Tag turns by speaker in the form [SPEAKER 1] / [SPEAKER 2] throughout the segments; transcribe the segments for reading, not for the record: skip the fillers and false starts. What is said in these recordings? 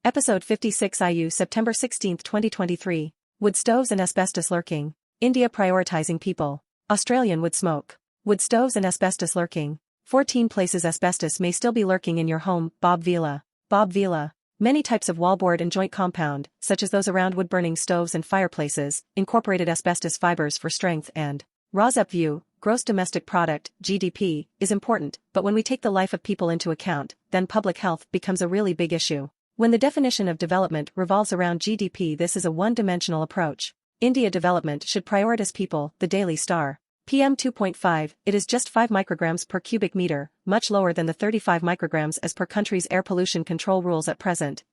[SPEAKER 1] Episode 56 IU September 16, 2023. Woodstoves and asbestos lurking. India prioritizing people. Australian wood smoke. Woodstoves and asbestos lurking. 14 places asbestos may still be lurking in your home. Bob Vila. Bob Vila. Many types of wallboard and joint compound, such as those around wood-burning stoves and fireplaces, incorporated asbestos fibers for strength and ROSEP view, gross domestic product, GDP, is important, but when we take the life of people into account, then public health becomes a really big issue. When the definition of development revolves around GDP, this is a one-dimensional approach. India development should prioritize people, the Daily Star. PM2.5, it is just 5 micrograms per cubic meter, much lower than the 35 micrograms as per country's air pollution control rules at present.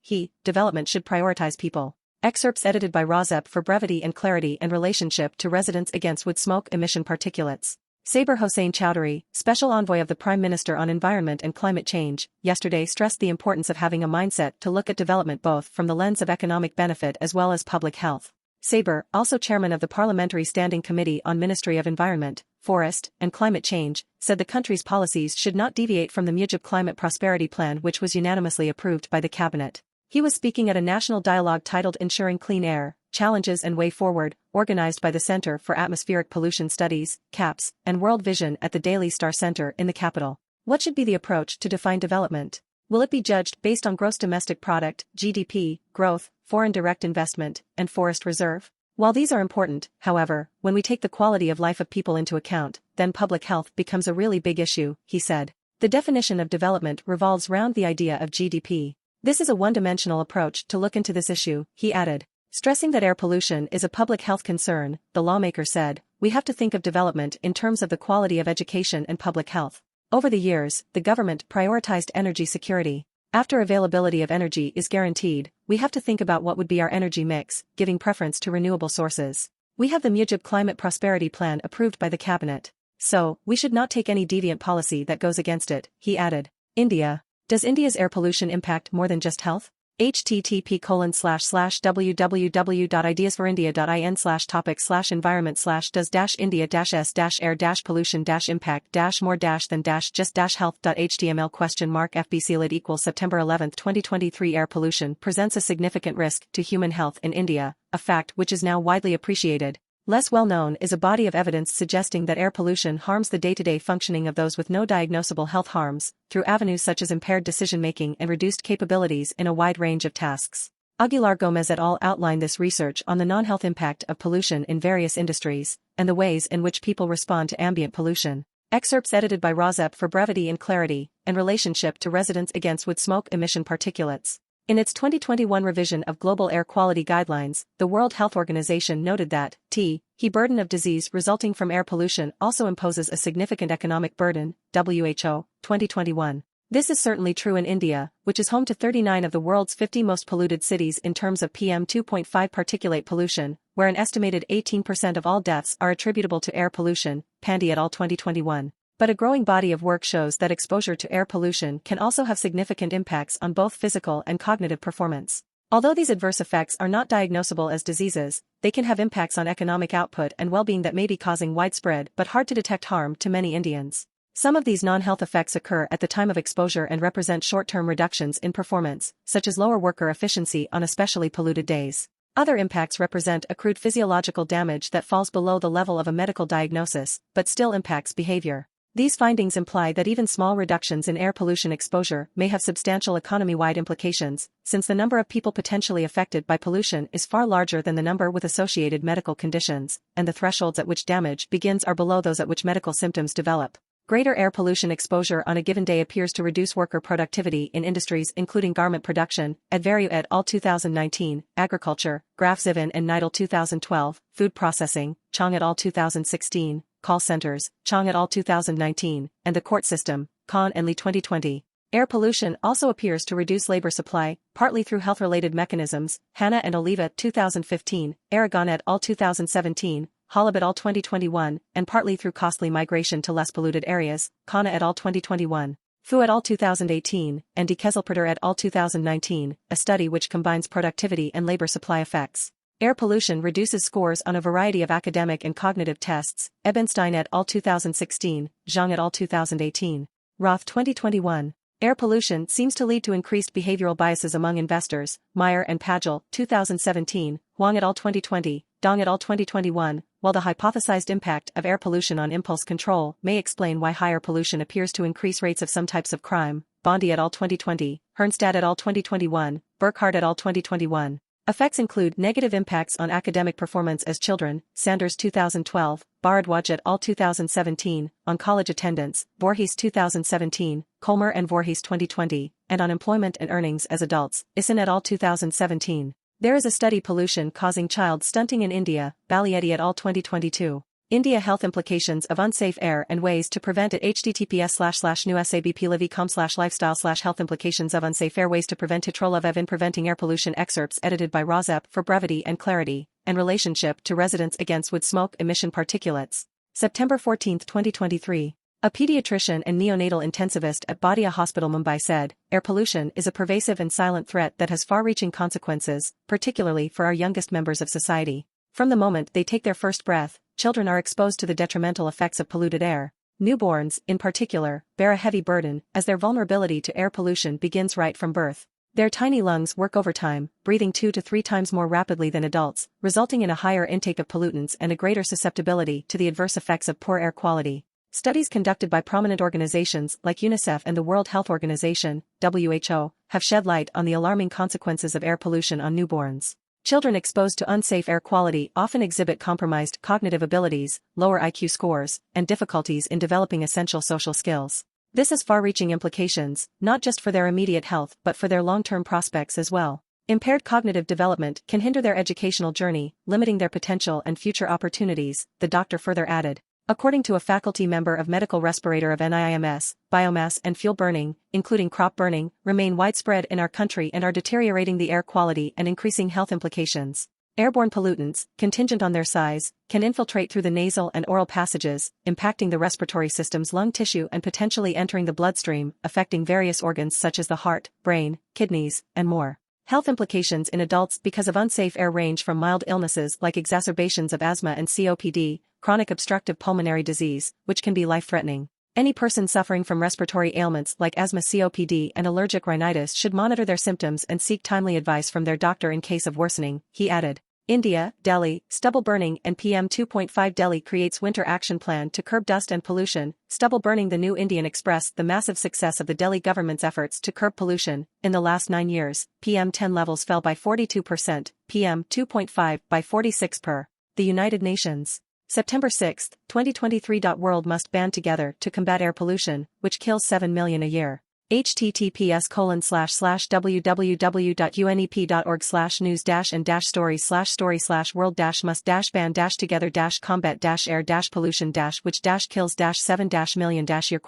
[SPEAKER 1] Development should prioritize people. Excerpts edited by ROSEP for brevity and clarity and relationship to residents against wood smoke emission particulates. Saber Hossain Chowdhury, Special Envoy of the Prime Minister on Environment and Climate Change, yesterday stressed the importance of having a mindset to look at development both from the lens of economic benefit as well as public health. Saber, also chairman of the Parliamentary Standing Committee on Ministry of Environment, Forest, and Climate Change, said the country's policies should not deviate from the NIAID Climate Prosperity Plan, which was unanimously approved by the cabinet. He was speaking at a national dialogue titled Ensuring Clean Air, Challenges and Way Forward, organized by the Center for Atmospheric Pollution Studies, CAPS, and World Vision at the Daily Star Center in the capital. What should be the approach to define development? Will it be judged based on gross domestic product, GDP, growth, foreign direct investment, and forest reserve? While these are important, however, when we take the quality of life of people into account, then public health becomes a really big issue, he said. The definition of development revolves around the idea of GDP. This is a one-dimensional approach to look into this issue, he added. Stressing that air pollution is a public health concern, the lawmaker said, we have to think of development in terms of the quality of education and public health. Over the years, the government prioritized energy security. After availability of energy is guaranteed, we have to think about what would be our energy mix, giving preference to renewable sources. We have the NIAID Climate Prosperity Plan approved by the cabinet. So, we should not take any deviant policy that goes against it, he added. India. Does India's air pollution impact more than just health?
[SPEAKER 2] http://www.ideasforindia.in/topic/environment/does-india-s-air-more-than-just-health.html?mark FBC lit equals September 11, 2023 Air pollution presents a significant risk to human health in India, a fact which is now widely appreciated. Less well known is a body of evidence suggesting that air pollution harms the day-to-day functioning of those with no diagnosable health harms, through avenues such as impaired decision-making and reduced capabilities in a wide range of tasks. Aguilar Gomez et al. Outline this research on the non-health impact of pollution in various industries, and the ways in which people respond to ambient pollution. Excerpts edited by ROSEP for brevity and clarity, and relationship to residents against wood smoke emission particulates. In its 2021 revision of Global Air Quality Guidelines, the World Health Organization noted that the burden of disease resulting from air pollution also imposes a significant economic burden, WHO, 2021. This is certainly true in India, which is home to 39 of the world's 50 most polluted cities in terms of PM2.5 particulate pollution, where an estimated 18% of all deaths are attributable to air pollution, Pandey et al. 2021. But a growing body of work shows that exposure to air pollution can also have significant impacts on both physical and cognitive performance. Although these adverse effects are not diagnosable as diseases, they can have impacts on economic output and well-being that may be causing widespread but hard-to-detect harm to many Indians. Some of these non-health effects occur at the time of exposure and represent short-term reductions in performance, such as lower worker efficiency on especially polluted days. Other impacts represent accrued physiological damage that falls below the level of a medical diagnosis, but still impacts behavior. These findings imply that even small reductions in air pollution exposure may have substantial economy-wide implications, since the number of people potentially affected by pollution is far larger than the number with associated medical conditions, and the thresholds at which damage begins are below those at which medical symptoms develop. Greater air pollution exposure on a given day appears to reduce worker productivity in industries including garment production, Advario et al. 2019, agriculture, Graf Zivan and Neidl 2012, food processing, Chong et al. 2016, call centers, Chong et al. 2019, and the court system, Khan and Lee 2020. Air pollution also appears to reduce labor supply, partly through health-related mechanisms, Hanna and Oliva 2015, Aragon et al. 2017, Holub et al. 2021, and partly through costly migration to less polluted areas, Khanna et al. 2021, Fu et al. 2018, and De Kezelperter et al. 2019, a study which combines productivity and labor supply effects. Air pollution reduces scores on a variety of academic and cognitive tests, Ebenstein et al. 2016, Zhang et al. 2018, Roth 2021. Air pollution seems to lead to increased behavioral biases among investors. Meyer and Pagel, 2017, Huang et al. 2020, Dong et al. 2021. While the hypothesized impact of air pollution on impulse control may explain why higher pollution appears to increase rates of some types of crime, Bondi et al. 2020, Hernstad et al. 2021, Burkhardt et al. 2021. Effects include negative impacts on academic performance as children, Sanders 2012, Bharadwaj et al. 2017, on college attendance, Voorhees 2017, Colmer and Voorhees 2020, and on employment and earnings as adults, Isin et al. 2017. There is a study pollution causing child stunting in India, Balietti et al. 2022. India health implications of unsafe air and ways to prevent it. https://newsabpliv.com/lifestyle/health implications of unsafe air, ways to prevent it. Trolov in preventing air pollution excerpts edited by Rozep for brevity and clarity, and relationship to residents against wood smoke emission particulates. September 14, 2023. A pediatrician and neonatal intensivist at Bhatia Hospital, Mumbai said, air pollution is a pervasive and silent threat that has far-reaching consequences, particularly for our youngest members of society. From the moment they take their first breath, children are exposed to the detrimental effects of polluted air. Newborns, in particular, bear a heavy burden, as their vulnerability to air pollution begins right from birth. Their tiny lungs work overtime, breathing 2 to 3 times more rapidly than adults, resulting in a higher intake of pollutants and a greater susceptibility to the adverse effects of poor air quality. Studies conducted by prominent organizations like UNICEF and the World Health Organization, WHO, have shed light on the alarming consequences of air pollution on newborns. Children exposed to unsafe air quality often exhibit compromised cognitive abilities, lower IQ scores, and difficulties in developing essential social skills. This has far-reaching implications, not just for their immediate health but for their long-term prospects as well. Impaired cognitive development can hinder their educational journey, limiting their potential and future opportunities, the doctor further added. According to a faculty member of medical respirator of NIIMS, biomass and fuel burning, including crop burning, remain widespread in our country and are deteriorating the air quality and increasing health implications. Airborne pollutants, contingent on their size, can infiltrate through the nasal and oral passages, impacting the respiratory system's lung tissue and potentially entering the bloodstream, affecting various organs such as the heart, brain, kidneys, and more. Health implications in adults because of unsafe air range from mild illnesses like exacerbations of asthma and COPD, chronic obstructive pulmonary disease, which can be life-threatening. Any person suffering from respiratory ailments like asthma, COPD, and allergic rhinitis should monitor their symptoms and seek timely advice from their doctor in case of worsening, he added. India, Delhi, stubble burning and PM2.5. Delhi creates winter action plan to curb dust and pollution. Stubble burning. The New Indian expressed the massive success of the Delhi government's efforts to curb pollution. In the last 9 years, PM10 levels fell by 42%, PM2.5 by 46%. The United Nations. September 6, 2023. World must band together to combat air pollution, which kills 7 million a year.
[SPEAKER 1] https://www.unep.org/news-and-stories/story/world-must-ban-together-combat-air-pollution-which-kills-7 million. Year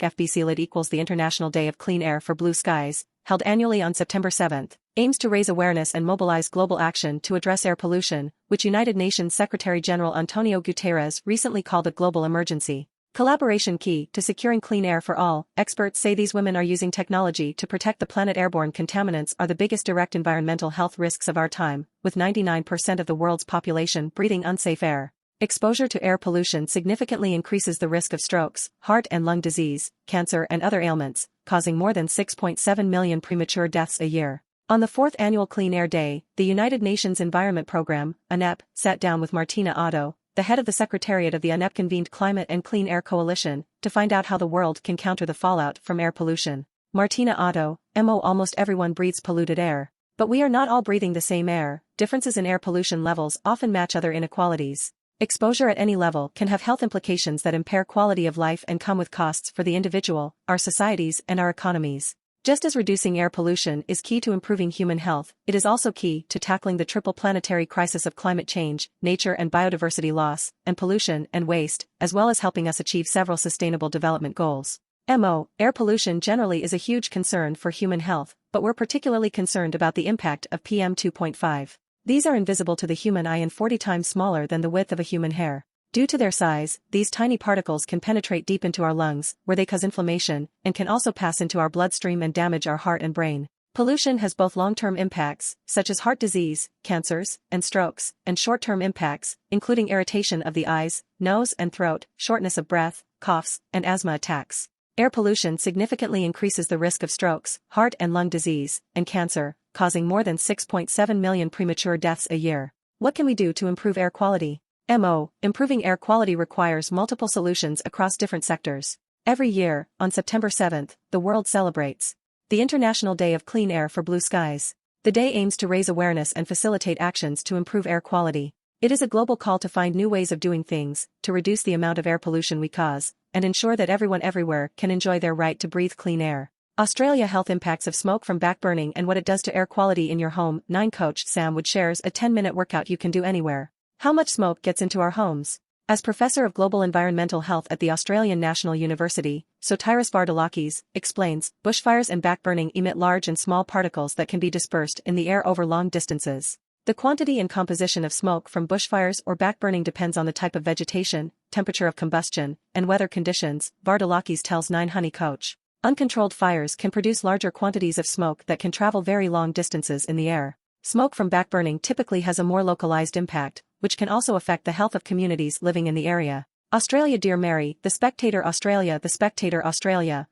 [SPEAKER 1] FBC Lit equals the International Day of Clean Air for Blue Skies, held annually on September 7, aims to raise awareness and mobilize global action to address air pollution, which United Nations Secretary-General Antonio Guterres recently called a global emergency. Collaboration key to securing clean air for all. Experts say these women are using technology to protect the planet. Airborne contaminants are the biggest direct environmental health risks of our time, with 99% of the world's population breathing unsafe air. Exposure to air pollution significantly increases the risk of strokes, heart and lung disease, cancer and other ailments, causing more than 6.7 million premature deaths a year. On the 4th annual Clean Air Day, the United Nations Environment Programme, UNEP, sat down with Martina Otto, the head of the Secretariat of the UNEP-convened Climate and Clean Air Coalition, to find out how the world can counter the fallout from air pollution. Martina Otto, MO. Almost everyone breathes polluted air. But we are not all breathing the same air. Differences in air pollution levels often match other inequalities. Exposure at any level can have health implications that impair quality of life and come with costs for the individual, our societies, and our economies. Just as reducing air pollution is key to improving human health, it is also key to tackling the triple planetary crisis of climate change, nature and biodiversity loss, and pollution and waste, as well as helping us achieve several sustainable development goals. Air pollution generally is a huge concern for human health, but we're particularly concerned about the impact of PM2.5. These are invisible to the human eye and 40 times smaller than the width of a human hair. Due to their size, these tiny particles can penetrate deep into our lungs, where they cause inflammation, and can also pass into our bloodstream and damage our heart and brain. Pollution has both long-term impacts, such as heart disease, cancers, and strokes, and short-term impacts, including irritation of the eyes, nose and throat, shortness of breath, coughs, and asthma attacks. Air pollution significantly increases the risk of strokes, heart and lung disease, and cancer, causing more than 6.7 million premature deaths a year. What can we do to improve air quality? Improving air quality requires multiple solutions across different sectors. Every year, on September 7th, the world celebrates the International Day of Clean Air for Blue Skies. The day aims to raise awareness and facilitate actions to improve air quality. It is a global call to find new ways of doing things, to reduce the amount of air pollution we cause, and ensure that everyone everywhere can enjoy their right to breathe clean air. Australia Health Impacts of Smoke from Backburning and What It Does to Air Quality in Your Home. 9 Coach Sam Wood shares a 10-minute workout you can do anywhere. How much smoke gets into our homes? As Professor of Global Environmental Health at the Australian National University, Sotiris Vardalakis, explains, bushfires and backburning emit large and small particles that can be dispersed in the air over long distances. The quantity and composition of smoke from bushfires or backburning depends on the type of vegetation, temperature of combustion, and weather conditions, Vardalakis tells 9 Honey Coach. Uncontrolled fires can produce larger quantities of smoke that can travel very long distances in the air. Smoke from backburning typically has a more localized impact, which can also affect the health of communities living in the area. Australia. Dear Mary, The Spectator Australia,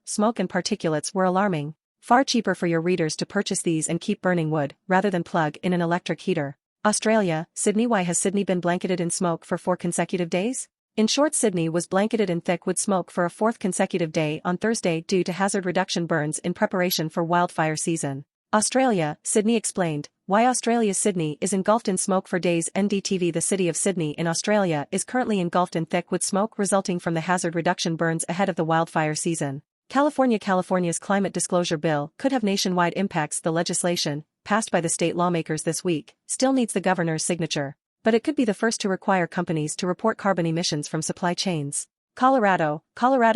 [SPEAKER 1] smoke and particulates were alarming. Far cheaper for your readers to purchase these and keep burning wood, rather than plug in an electric heater. Australia, Sydney. Why has Sydney been blanketed in smoke for 4 consecutive days? In short, Sydney was blanketed in thick wood smoke for a 4th consecutive day on Thursday due to hazard reduction burns in preparation for wildfire season. Australia, Sydney explained, why Australia's Sydney is engulfed in smoke for days. NDTV. The city of Sydney in Australia is currently engulfed in thick wood smoke resulting from the hazard reduction burns ahead of the wildfire season. California's climate disclosure bill could have nationwide impacts. The legislation, passed by the state lawmakers this week, still needs the governor's signature, but it could be the first to require companies to report carbon emissions from supply chains. Colorado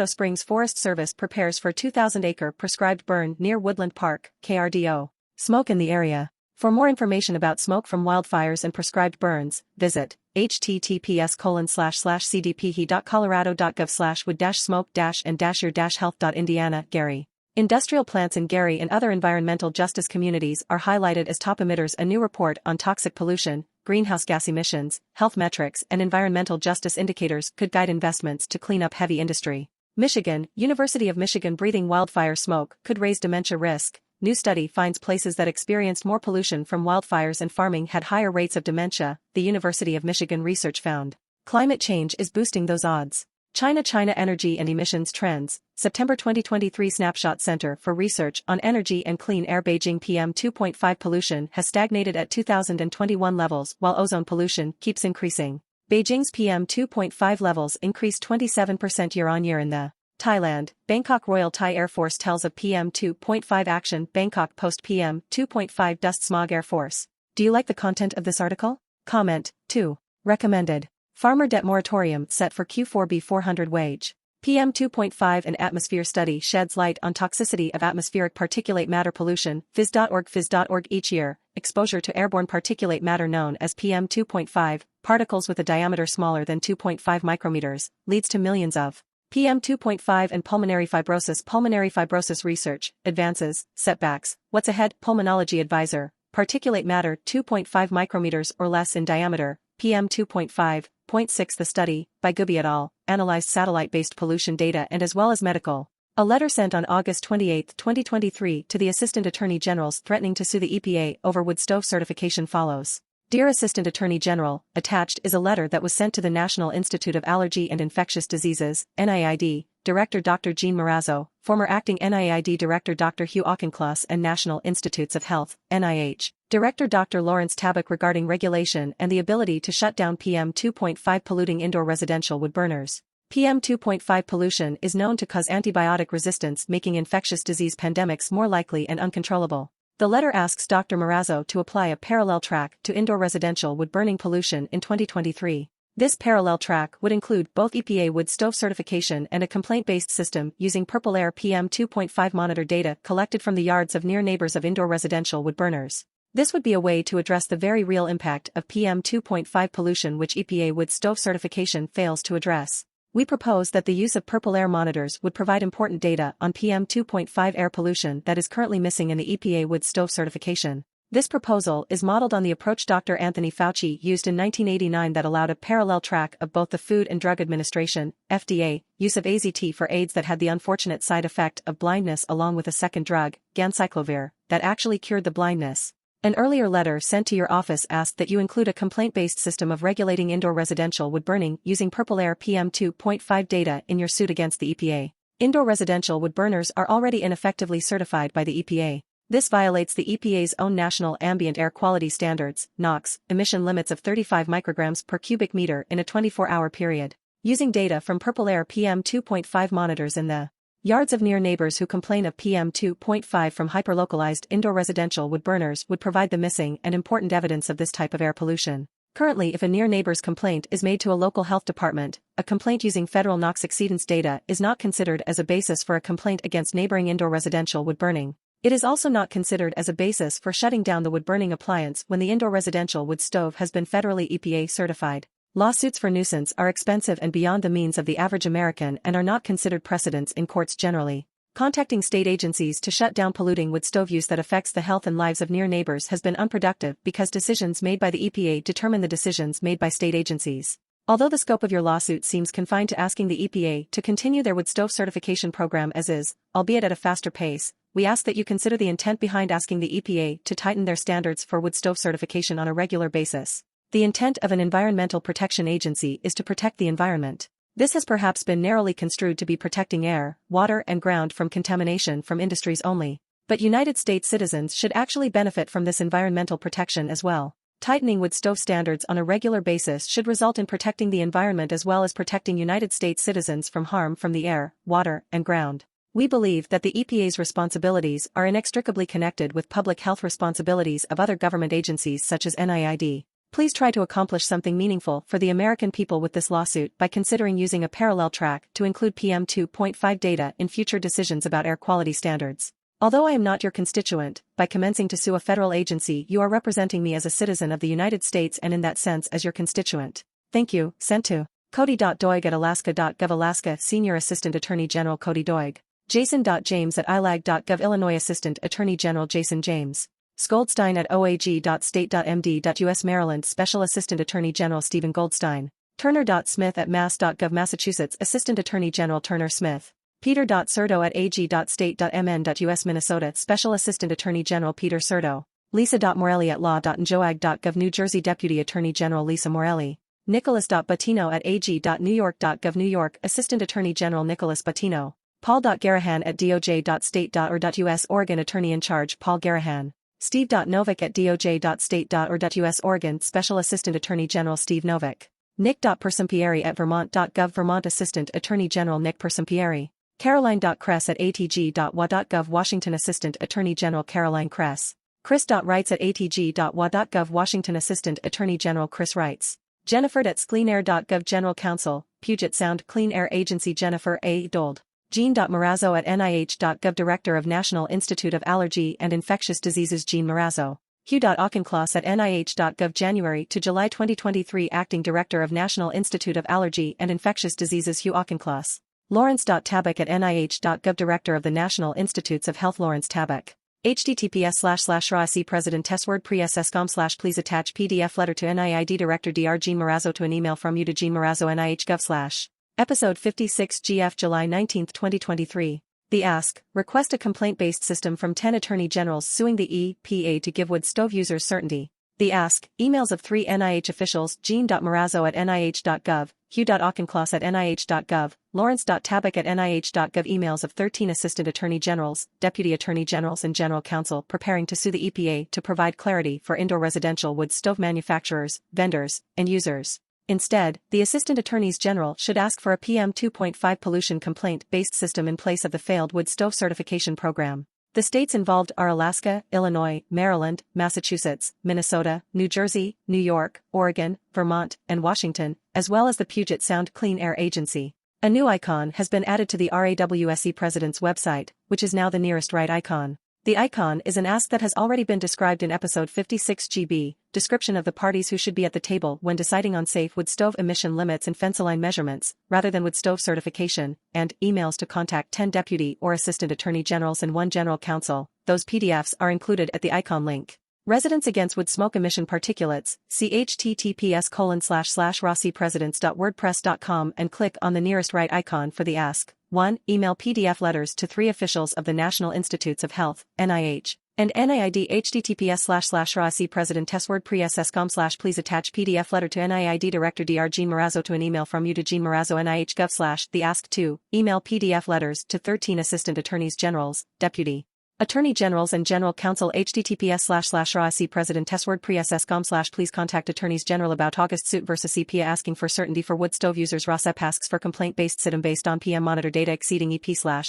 [SPEAKER 1] Springs Forest Service prepares for 2,000-acre prescribed burn near Woodland Park, KRDO. Smoke in the area. For more information about smoke from wildfires and prescribed burns, visit https://cdphe.colorado.gov/wood-smoke-and-your-health.indiana. Gary. Industrial plants in Gary and other environmental justice communities are highlighted as top emitters. A new report on toxic pollution, greenhouse gas emissions, health metrics and environmental justice indicators could guide investments to clean up heavy industry. Michigan, University of Michigan. Breathing wildfire smoke could raise dementia risk. New study finds places that experienced more pollution from wildfires and farming had higher rates of dementia, the University of Michigan research found. Climate change is boosting those odds. China Energy and Emissions Trends, September 2023. Snapshot. Center for Research on Energy and Clean Air. Beijing PM2.5 pollution has stagnated at 2021 levels while ozone pollution keeps increasing. Beijing's PM2.5 levels increased 27% year-on-year in the Thailand, Bangkok. Royal Thai Air Force tells of PM2.5 action. Bangkok Post. PM2.5 dust smog Air Force. Do you like the content of this article? Comment. 2. Recommended. Farmer debt moratorium set for Q4 B400 wage. PM2.5 An atmosphere study sheds light on toxicity of atmospheric particulate matter pollution. Phys.org. Each year, exposure to airborne particulate matter known as PM2.5, particles with a diameter smaller than 2.5 micrometers, leads to millions of PM2.5 and pulmonary fibrosis. Pulmonary fibrosis research, advances, setbacks, what's ahead? Pulmonology advisor, particulate matter 2.5 micrometers or less in diameter, PM2.5.6. The study, by Gubi et al., analyzed satellite-based pollution data and as well as medical. A letter sent on August 28, 2023 to the Assistant Attorney Generals threatening to sue the EPA over Woodstove certification follows. Dear Assistant Attorney General, attached is a letter that was sent to the National Institute of Allergy and Infectious Diseases, NIAID, Director Dr. Jeanne Marrazzo, former Acting NIAID Director Dr. Hugh Auchincloss and National Institutes of Health, NIH, Director Dr. Lawrence Tabak regarding regulation and the ability to shut down PM2.5 polluting indoor residential wood burners. PM2.5 pollution is known to cause antibiotic resistance, making infectious disease pandemics more likely and uncontrollable. The letter asks Dr. Marrazzo to apply a parallel track to indoor residential wood burning pollution in 2023. This parallel track would include both EPA Woodstove certification and a complaint-based system using PurpleAir PM2.5 monitor data collected from the yards of near neighbors of indoor residential wood burners. This would be a way to address the very real impact of PM2.5 pollution which EPA Woodstove certification fails to address. We propose that the use of PurpleAir monitors would provide important data on PM2.5 air pollution that is currently missing in the EPA Woodstove certification. This proposal is modeled on the approach Dr. Anthony Fauci used in 1989 that allowed a parallel track of both the Food and Drug Administration, FDA, use of AZT for AIDS that had the unfortunate side effect of blindness along with a second drug, ganciclovir, that actually cured the blindness. An earlier letter sent to your office asked that you include a complaint-based system of regulating indoor residential wood burning using PurpleAir PM2.5 data in your suit against the EPA. Indoor residential wood burners are already ineffectively certified by the EPA. This violates the EPA's own National Ambient Air Quality Standards, NOx, emission limits of 35 micrograms per cubic meter in a 24-hour period. Using data from PurpleAir PM2.5 monitors in the yards of near neighbors who complain of PM2.5 from hyperlocalized indoor residential wood burners would provide the missing and important evidence of this type of air pollution. Currently, if a near neighbor's complaint is made to a local health department, a complaint using federal NOx exceedance data is not considered as a basis for a complaint against neighboring indoor residential wood burning. It is also not considered as a basis for shutting down the wood-burning appliance when the indoor residential wood stove has been federally EPA certified. Lawsuits for nuisance are expensive and beyond the means of the average American and are not considered precedents in courts generally. Contacting state agencies to shut down polluting wood stove use that affects the health and lives of near neighbors has been unproductive because decisions made by the EPA determine the decisions made by state agencies. Although the scope of your lawsuit seems confined to asking the EPA to continue their wood stove certification program as is, albeit at a faster pace, we ask that you consider the intent behind asking the EPA to tighten their standards for wood stove certification on a regular basis. The intent of an environmental protection agency is to protect the environment. This has perhaps been narrowly construed to be protecting air, water and ground from contamination from industries only. But United States citizens should actually benefit from this environmental protection as well. Tightening wood stove standards on a regular basis should result in protecting the environment as well as protecting United States citizens from harm from the air, water and ground. We believe that the EPA's responsibilities are inextricably connected with public health responsibilities of other government agencies such as NIAID. Please try to accomplish something meaningful for the American people with this lawsuit by considering using a parallel track to include PM2.5 data in future decisions about air quality standards. Although I am not your constituent, by commencing to sue a federal agency you are representing me as a citizen of the United States and in that sense as your constituent. Thank you. Sent to Cody.Doig@alaska.gov Alaska Senior Assistant Attorney General Cody Doig. Jason.James@ilag.gov Illinois Assistant Attorney General Jason James. Goldstein@oag.state.md.us Maryland Special Assistant Attorney General Stephen Goldstein. Turner.Smith@mass.gov Massachusetts Assistant Attorney General Turner Smith. Peter.Serdo@ag.state.mn.us Minnesota Special Assistant Attorney General Peter Serdo. Lisa.Morelli@law.njoag.gov New Jersey Deputy Attorney General Lisa Morelli. Nicholas.Batino@ag.newyork.gov New York Assistant Attorney General Nicholas Batino. Paul.Garahan@doj.state.or.us Oregon Attorney in Charge Paul Garahan. Steve.Novik@doj.state.or.us Oregon Special Assistant Attorney General Steve Novik. Nick.Persampieri@Vermont.gov Vermont Assistant Attorney General Nick Persampieri. Caroline.Kress@atg.wa.gov Washington Assistant Attorney General Caroline Kress. Chris.Wrights@atg.wa.gov Washington Assistant Attorney General Chris Wrights. Jennifer.cleanair.gov General Counsel, Puget Sound Clean Air Agency Jennifer A. Dold. Jeanne.Marrazzo@nih.gov Director of National Institute of Allergy and Infectious Diseases Jeanne Marrazzo. Hugh.Auchincloss@nih.gov January to July 2023 Acting Director of National Institute of Allergy and Infectious Diseases Hugh Auchincloss. Lawrence.Tabak@nih.gov Director of the National Institutes of Health Lawrence Tabak. https://RAC President Testword pre-sscom/ Please attach PDF letter to NIAID Director Dr. Jeanne Marrazzo to an email from you to Jeanne Marrazzo NIH.gov/ Episode 56 GF July 19, 2023. The Ask, request a complaint-based system from 10 attorney generals suing the EPA to give wood stove users certainty. The Ask, emails of 3 NIH officials Jeanne.Marrazzo@nih.gov, Hugh.Auchincloss@nih.gov, Lawrence.Tabak@nih.gov emails of 13 assistant attorney generals, deputy attorney generals and general counsel preparing to sue the EPA to provide clarity for indoor residential wood stove manufacturers, vendors, and users. Instead, the Assistant Attorneys General should ask for a PM2.5 pollution complaint-based system in place of the failed wood stove certification program. The states involved are Alaska, Illinois, Maryland, Massachusetts, Minnesota, New Jersey, New York, Oregon, Vermont, and Washington, as well as the Puget Sound Clean Air Agency. A new icon has been added to the RAWSE President's website, which is now the nearest right icon. The icon is an ask that has already been described in episode 56 GB, description of the parties who should be at the table when deciding on safe wood stove emission limits and fence line measurements, rather than wood stove certification, and emails to contact 10 deputy or assistant attorney generals and 1 general counsel. Those PDFs are included at the icon link. Residents against wood smoke emission particulates, see https://rossipresidents.wordpress.com and click on the nearest right icon for the Ask 1. Email PDF letters to 3 officials of the National Institutes of Health, NIH, and NIAID https://rossipresidenteswordpress.com/ please attach PDF letter to NIAID Director Dr. Jeanne Marrazzo to an email from you to Jeanne Marrazzo NIH.gov/ the Ask 2. Email PDF letters to 13 Assistant Attorneys Generals, Deputy Attorney Generals and General Counsel https://rossipresidenteswordpress.com/ please contact Attorneys General about August suit versus EPA asking for certainty for wood stove users. Rossep asks for complaint-based situm based on PM monitor data exceeding EP/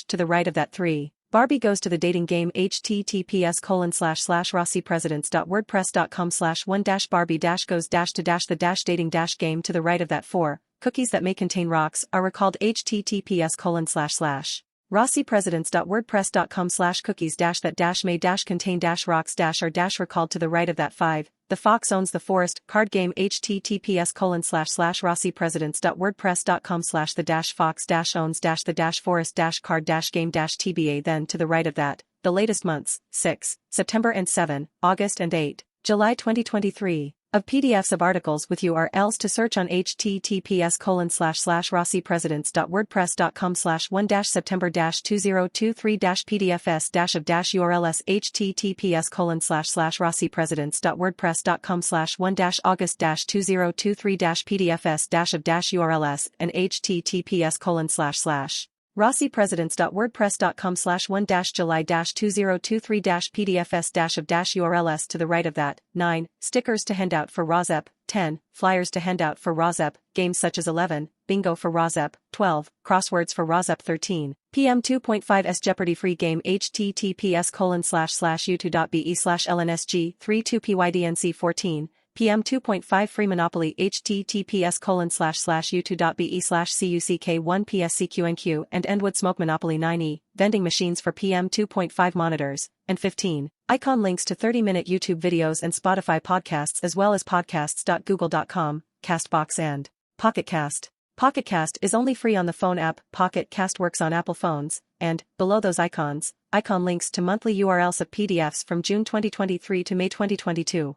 [SPEAKER 1] to the right of that 3. Barbie goes to the dating game https://rossipresidents.wordpress.com/1-barbie-goes-to-the-dating-game to the right of that 4. Cookies that may contain rocks are recalled https://rossipresidents.wordpress.com/cookies-that-may-contain-rocks-are-recalled to the right of that 5. The Fox owns the forest card game https://rossipresidents.wordpress.com/the-fox-owns-the-forest-card-game-tba then to the right of that. The latest months, 6. September and 7. August and 8. July 2023. Of PDFs of articles with URLs to search on https://rossipresidents.wordpress.com/1-September-2023-PDFs-of-URLs https://rossipresidents.wordpress.com/1-August-2023-PDFs-of-URLs and https://rossipresidents.wordpress.com/1-July-2023-PDFs-of-URLs to the right of that. 9. Stickers to hand out for ROSEP. 10. Flyers to hand out for ROSEP, games such as 11. Bingo for ROSEP. 12. Crosswords for ROSEP. 13. PM2.5's Jeopardy free game https://youtube.be/lnsg32pydnc 14. PM2.5 free Monopoly https://youtube.be/cuck1pscqnq and Endwood Smoke Monopoly 9e, vending machines for PM2.5 monitors, and 15. Icon links to 30-minute YouTube videos and Spotify podcasts as well as podcasts.google.com, Castbox and Pocket Cast. Pocket Cast is only free on the phone app. Pocket Cast works on Apple phones, and, below those icons, icon links to monthly URLs of PDFs from June 2023 to May 2022.